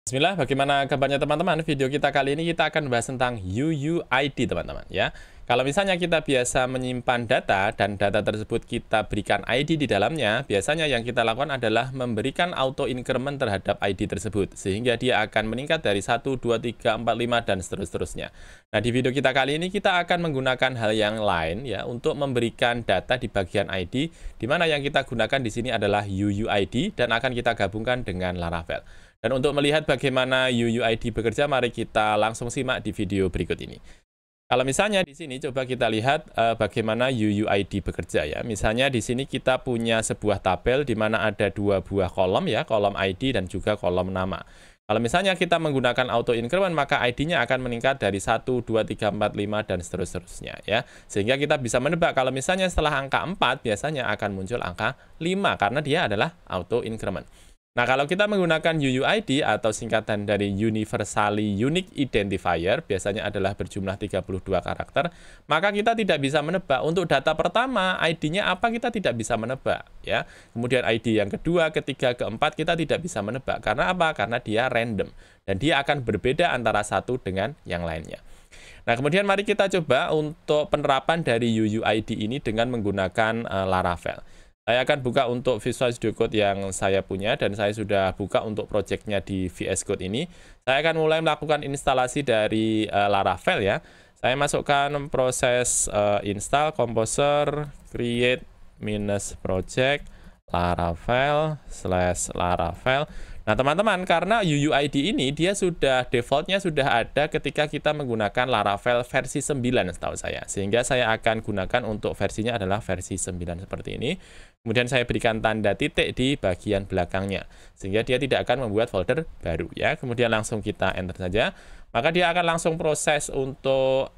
Bismillah, bagaimana kabarnya teman-teman? Video kita kali ini kita akan bahas tentang UUID teman-teman ya. Kalau misalnya kita biasa menyimpan data dan data tersebut kita berikan ID di dalamnya, biasanya yang kita lakukan adalah memberikan auto increment terhadap ID tersebut sehingga dia akan meningkat dari 1, 2, 3, 4, 5 dan seterusnya. Nah, di video kita kali ini kita akan menggunakan hal yang lain ya untuk memberikan data di bagian ID, di mana yang kita gunakan di sini adalah UUID dan akan kita gabungkan dengan Laravel. Dan untuk melihat bagaimana UUID bekerja, mari kita langsung simak di video berikut ini. Kalau misalnya di sini coba kita lihat bagaimana UUID bekerja ya. Misalnya di sini kita punya sebuah tabel di mana ada dua buah kolom ya, kolom ID dan juga kolom nama. Kalau misalnya kita menggunakan auto increment, maka ID-nya akan meningkat dari 1, 2, 3, 4, 5 dan seterusnya ya. Sehingga kita bisa menebak kalau misalnya setelah angka 4 biasanya akan muncul angka 5 karena dia adalah auto increment. Nah, kalau kita menggunakan UUID atau singkatan dari Universally Unique Identifier, biasanya adalah berjumlah 32 karakter, maka kita tidak bisa menebak. Untuk data pertama, ID-nya apa kita tidak bisa menebak. Ya. Kemudian ID yang kedua, ketiga, keempat, kita tidak bisa menebak. Karena apa? Karena dia random. Dan dia akan berbeda antara satu dengan yang lainnya. Nah, kemudian mari kita coba untuk penerapan dari UUID ini dengan menggunakan Laravel. Saya akan buka untuk Visual Studio Code yang saya punya dan saya sudah buka untuk projectnya di VS Code ini. Saya akan mulai melakukan instalasi dari Laravel ya. Saya masukkan proses install composer create -project Laravel/Laravel. Nah, teman-teman, karena UUID ini dia defaultnya sudah ada ketika kita menggunakan Laravel versi 9 setahu saya. Sehingga saya akan gunakan untuk versinya adalah versi 9 seperti ini. Kemudian saya berikan tanda titik di bagian belakangnya. Sehingga dia tidak akan membuat folder baru ya. Kemudian langsung kita enter saja. Maka dia akan langsung proses untuk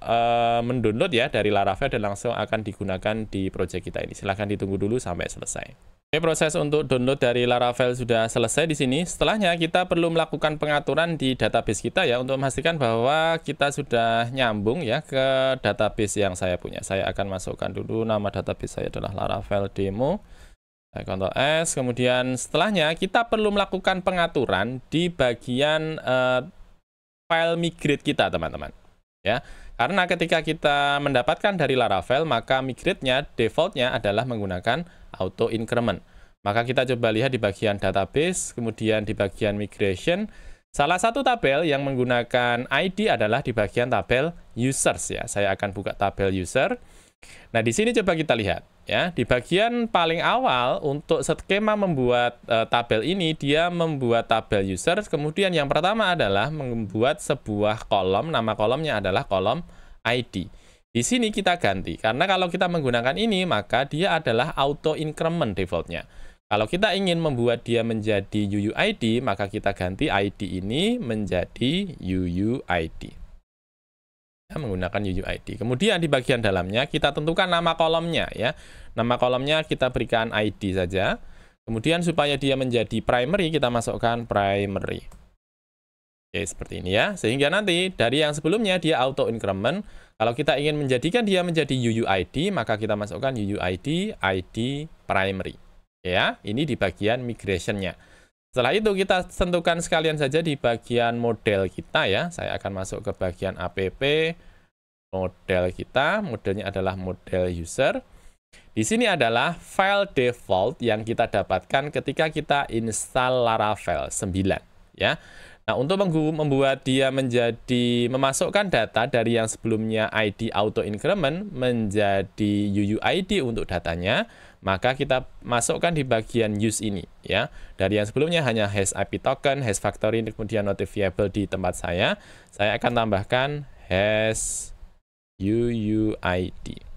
mendownload ya dari Laravel dan langsung akan digunakan di project kita ini. Silahkan ditunggu dulu sampai selesai. Oke, proses untuk download dari Laravel sudah selesai di sini. Setelahnya kita perlu melakukan pengaturan di database kita ya untuk memastikan bahwa kita sudah nyambung ya ke database yang saya punya. Saya akan masukkan dulu nama database saya adalah Laravel demo. Saya Ctrl S, kemudian setelahnya kita perlu melakukan pengaturan di bagian file migrate kita, teman-teman. Ya, karena ketika kita mendapatkan dari Laravel, maka migrate-nya default-nya adalah menggunakan auto increment. Maka kita coba lihat di bagian database, kemudian di bagian migration. Salah satu tabel yang menggunakan ID adalah di bagian tabel users ya. Saya akan buka tabel user. Nah, di sini coba kita lihat ya. Di bagian paling awal untuk skema membuat tabel ini, dia membuat tabel user. Kemudian yang pertama adalah membuat sebuah kolom, nama kolomnya adalah kolom ID. Di sini kita ganti, karena kalau kita menggunakan ini, maka dia adalah auto increment defaultnya. Kalau kita ingin membuat dia menjadi UUID, maka kita ganti ID ini menjadi UUID. Ya, menggunakan UUID. Kemudian di bagian dalamnya kita tentukan nama kolomnya ya. Nama kolomnya kita berikan ID saja. Kemudian supaya dia menjadi primary, kita masukkan primary. Oke, seperti ini ya. Sehingga nanti dari yang sebelumnya dia auto increment. Kalau kita ingin menjadikan dia menjadi UUID, maka kita masukkan UUID ID primary. Ya, ini di bagian migration-nya. Setelah itu kita tentukan sekalian saja di bagian model kita ya. Saya akan masuk ke bagian app model kita. Modelnya adalah model user. Di sini adalah file default yang kita dapatkan ketika kita install Laravel 9 ya. Nah, untuk membuat dia memasukkan data dari yang sebelumnya ID auto increment menjadi UUID untuk datanya, maka kita masukkan di bagian use ini ya. Dari yang sebelumnya hanya hash IP token, hash factory, kemudian notifiable di tempat saya akan tambahkan hash UUID.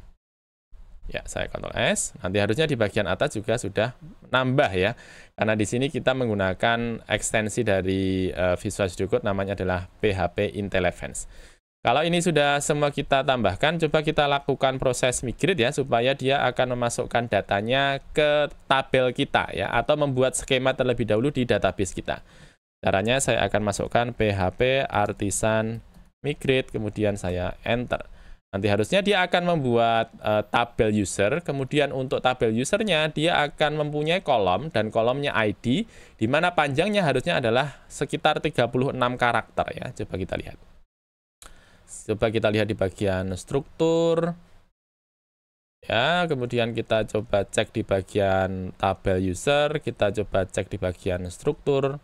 Ya, saya Ctrl S. Nanti harusnya di bagian atas juga sudah nambah ya. Karena di sini kita menggunakan ekstensi dari Visual Studio Code namanya adalah PHP Intelligence. Kalau ini sudah semua kita tambahkan, coba kita lakukan proses migrate ya supaya dia akan memasukkan datanya ke tabel kita ya atau membuat skema terlebih dahulu di database kita. Caranya saya akan masukkan PHP artisan migrate kemudian saya enter. Nanti harusnya dia akan membuat tabel user, kemudian untuk tabel usernya dia akan mempunyai kolom, dan kolomnya ID, di mana panjangnya harusnya adalah sekitar 36 karakter ya. Coba kita lihat. Coba kita lihat di bagian struktur. Ya, kemudian kita coba cek di bagian tabel user, kita coba cek di bagian struktur.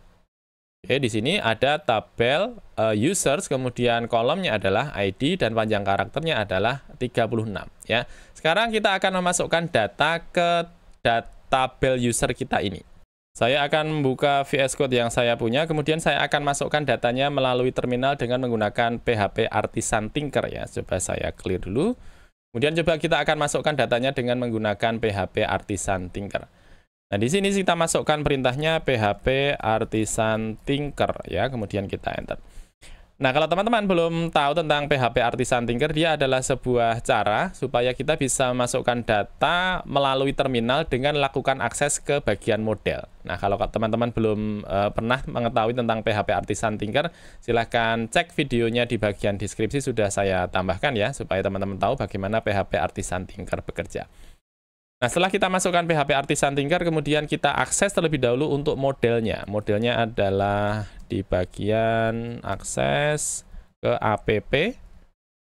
Oke, di sini ada tabel users, kemudian kolomnya adalah ID dan panjang karakternya adalah 36 ya. Sekarang kita akan memasukkan data ke tabel user kita ini. Saya akan membuka VS Code yang saya punya, kemudian saya akan masukkan datanya melalui terminal dengan menggunakan PHP Artisan Tinker ya. Coba saya clear dulu. Kemudian coba kita akan masukkan datanya dengan menggunakan PHP Artisan Tinker. Nah, di sini kita masukkan perintahnya PHP Artisan Tinker ya, kemudian kita enter. Nah, kalau teman-teman belum tahu tentang PHP Artisan Tinker, dia adalah sebuah cara supaya kita bisa masukkan data melalui terminal dengan lakukan akses ke bagian model. Nah, kalau teman-teman belum pernah mengetahui tentang PHP Artisan Tinker, silahkan cek videonya di bagian deskripsi, sudah saya tambahkan ya, supaya teman-teman tahu bagaimana PHP Artisan Tinker bekerja. Nah, setelah kita masukkan PHP Artisan Tinker, kemudian kita akses terlebih dahulu untuk modelnya. Modelnya adalah di bagian akses ke app,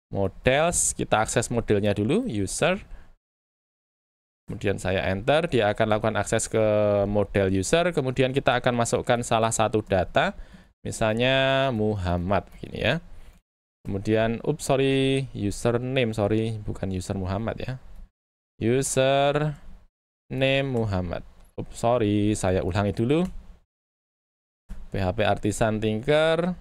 models, kita akses modelnya dulu, user. Kemudian saya enter, dia akan lakukan akses ke model user, kemudian kita akan masukkan salah satu data, misalnya Muhammad, begini ya. Kemudian, username, bukan user Muhammad ya. User name Muhammad. Saya ulangi dulu. PHP Artisan Tinker.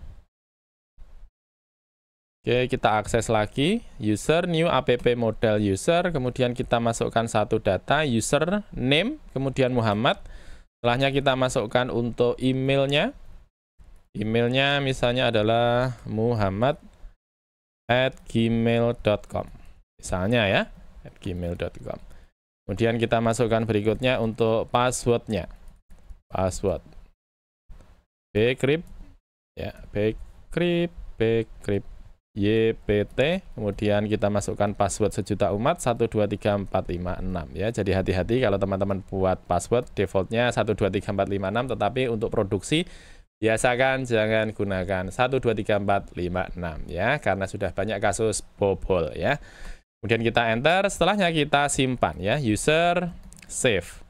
Oke, kita akses lagi. User, new app model user. Kemudian kita masukkan satu data, user name, kemudian Muhammad. Setelahnya kita masukkan untuk emailnya. Emailnya misalnya adalah muhammad@gmail.com. Misalnya ya. @gmail.com. Kemudian kita masukkan berikutnya untuk passwordnya. Password. Bcrypt ya, bcrypt YPT. Kemudian kita masukkan password sejuta umat 123456 ya. Jadi hati-hati kalau teman-teman buat password defaultnya 123456, tetapi untuk produksi biasakan jangan gunakan 123456 ya, karena sudah banyak kasus bobol ya. Kemudian kita enter, setelahnya kita simpan ya, user save.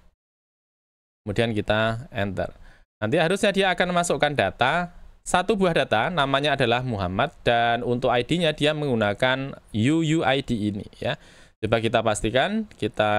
Kemudian kita enter. Nanti harusnya dia akan memasukkan data, satu buah data, namanya adalah Muhammad, dan untuk ID-nya dia menggunakan UUID ini ya. Coba kita pastikan, kita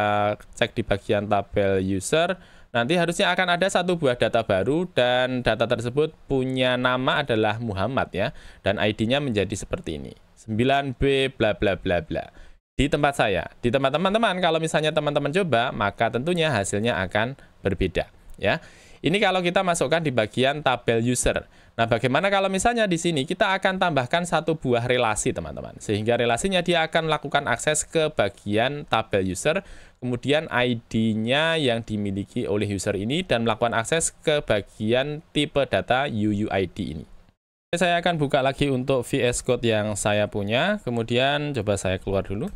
cek di bagian tabel user, nanti harusnya akan ada satu buah data baru, dan data tersebut punya nama adalah Muhammad ya, dan ID-nya menjadi seperti ini, 9B bla bla bla bla. Di tempat saya, di tempat teman-teman, kalau misalnya teman-teman coba, maka tentunya hasilnya akan berbeda ya. Ini kalau kita masukkan di bagian tabel user. Nah, bagaimana kalau misalnya di sini kita akan tambahkan satu buah relasi, teman-teman. Sehingga relasinya dia akan melakukan akses ke bagian tabel user, kemudian ID-nya yang dimiliki oleh user ini, dan melakukan akses ke bagian tipe data UUID ini. Saya akan buka lagi untuk VS Code yang saya punya, kemudian coba saya keluar dulu.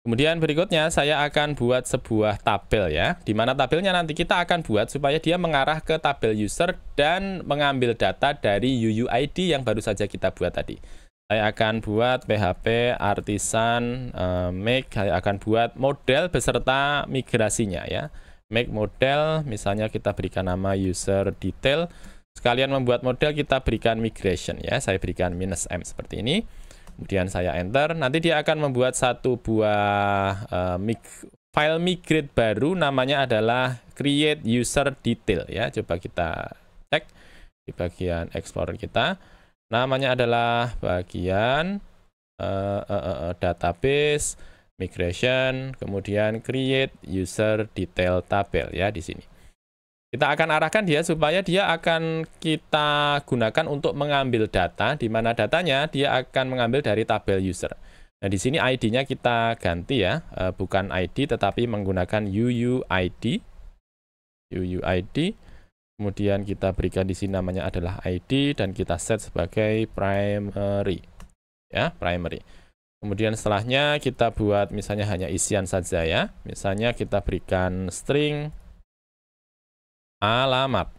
Kemudian berikutnya saya akan buat sebuah tabel ya, di mana tabelnya nanti kita akan buat supaya dia mengarah ke tabel user dan mengambil data dari UUID yang baru saja kita buat tadi. Saya akan buat PHP Artisan make, saya akan buat model beserta migrasinya ya. Make model, misalnya kita berikan nama user detail. Sekalian membuat model kita berikan migration ya, saya berikan -m seperti ini. Kemudian saya enter, nanti dia akan membuat satu buah file migrate baru, namanya adalah create user detail ya. Coba kita cek di bagian explorer kita, namanya adalah bagian database migration, kemudian create user detail tabel ya di sini. Kita akan arahkan dia supaya dia akan kita gunakan untuk mengambil data, di mana datanya dia akan mengambil dari tabel user. Nah, di sini ID-nya kita ganti ya, bukan ID tetapi menggunakan UUID. UUID. Kemudian kita berikan di sini namanya adalah ID dan kita set sebagai primary. Ya, primary. Kemudian setelahnya kita buat misalnya hanya isian saja ya. Misalnya kita berikan string alamat.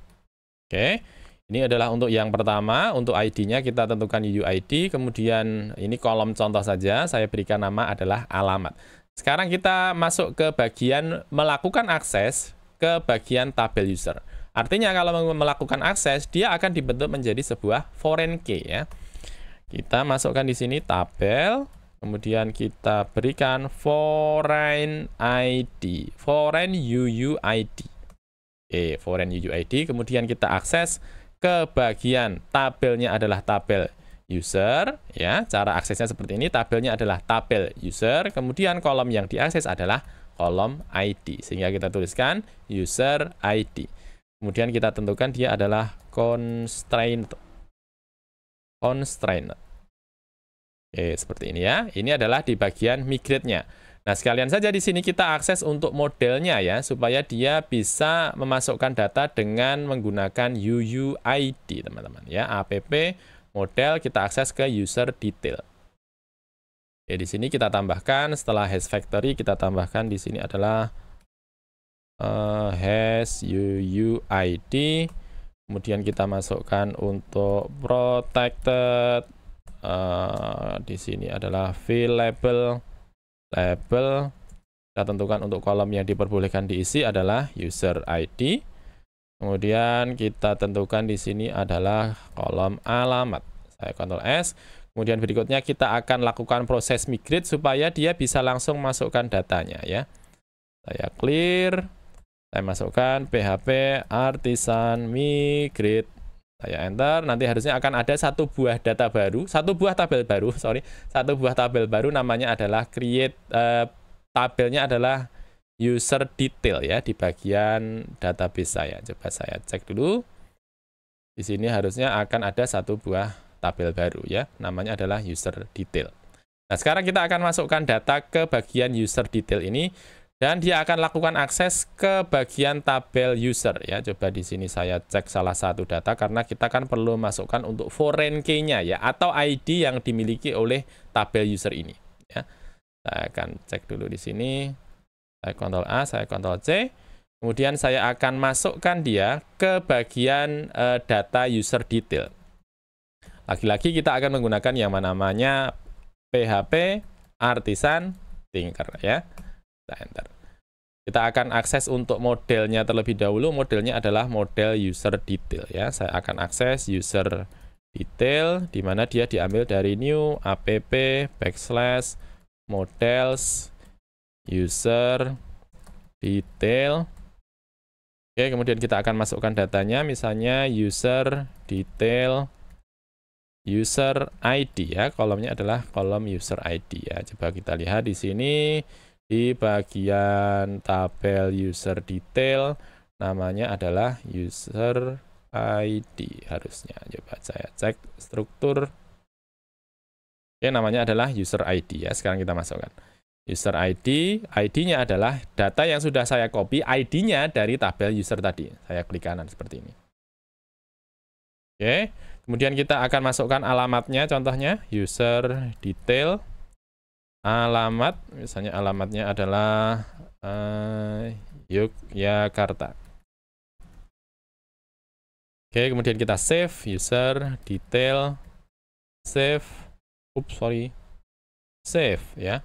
Oke. Ini adalah untuk yang pertama, untuk ID-nya kita tentukan UUID, kemudian ini kolom contoh saja, saya berikan nama adalah alamat. Sekarang kita masuk ke bagian melakukan akses ke bagian tabel user. Artinya kalau melakukan akses, dia akan dibentuk menjadi sebuah foreign key ya. Kita masukkan di sini tabel, kemudian kita berikan foreign ID, foreign UUID. Foreign UUID, kemudian kita akses ke bagian tabelnya adalah tabel user ya. Cara aksesnya seperti ini, tabelnya adalah tabel user, kemudian kolom yang diakses adalah kolom ID. Sehingga kita tuliskan user ID. Kemudian kita tentukan dia adalah constraint. Seperti ini ya. Ini adalah di bagian migrate-nya. Nah, sekalian saja di sini kita akses untuk modelnya ya, supaya dia bisa memasukkan data dengan menggunakan UUID, teman-teman ya. App model kita akses ke user detail. Di sini kita tambahkan setelah hash factory kita tambahkan di sini adalah hash UUID. Kemudian kita masukkan untuk protected. Di sini adalah field label. Kita tentukan untuk kolom yang diperbolehkan diisi adalah user ID. Kemudian kita tentukan di sini adalah kolom alamat. Saya Ctrl S. Kemudian berikutnya kita akan lakukan proses migrate supaya dia bisa langsung masukkan datanya ya. Saya clear. Saya masukkan PHP artisan migrate. Saya enter, nanti harusnya akan ada satu buah tabel baru, namanya adalah create, tabelnya adalah user detail ya, di bagian database saya. Coba saya cek dulu. Di sini harusnya akan ada satu buah tabel baru ya, namanya adalah user detail. Nah, sekarang kita akan masukkan data ke bagian user detail ini, dan dia akan lakukan akses ke bagian tabel user ya. Coba di sini saya cek salah satu data karena kita kan perlu masukkan untuk foreign key-nya ya, atau ID yang dimiliki oleh tabel user ini ya. Saya akan cek dulu di sini. Saya Ctrl A, saya Ctrl C. Kemudian saya akan masukkan dia ke bagian data user detail. Lagi-lagi kita akan menggunakan yang namanya PHP artisan tinker ya. Enter. Kita akan akses untuk modelnya terlebih dahulu. Modelnya adalah model user detail ya. Saya akan akses user detail, di mana dia diambil dari new app /models user detail. Oke, kemudian kita akan masukkan datanya, misalnya user detail user ID ya. Kolomnya adalah kolom user ID ya. Coba kita lihat di sini. Di bagian tabel user detail, namanya adalah user ID harusnya. Coba saya cek struktur. Oke, namanya adalah user ID ya. Sekarang kita masukkan. User ID, ID-nya adalah data yang sudah saya copy, ID-nya dari tabel user tadi. Saya klik kanan seperti ini. Oke, kemudian kita akan masukkan alamatnya, contohnya user detail. Alamat, misalnya alamatnya adalah Yogyakarta. Oke, kemudian kita save user detail, save ya.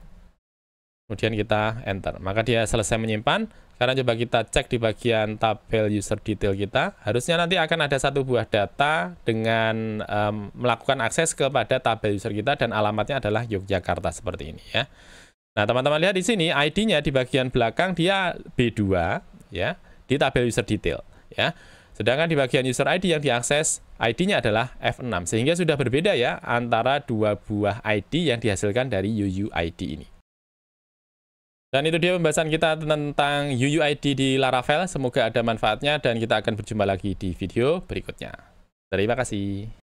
Kemudian kita enter, maka dia selesai menyimpan. Sekarang coba kita cek di bagian tabel user detail kita. Harusnya nanti akan ada satu buah data dengan melakukan akses kepada tabel user kita, dan alamatnya adalah Yogyakarta seperti ini ya. Nah, teman-teman lihat di sini ID-nya di bagian belakang dia B2 ya, di tabel user detail ya. Sedangkan di bagian user ID yang diakses ID-nya adalah F6, sehingga sudah berbeda ya antara dua buah ID yang dihasilkan dari UUID ini. Dan itu dia pembahasan kita tentang UUID di Laravel. Semoga ada manfaatnya dan kita akan berjumpa lagi di video berikutnya. Terima kasih.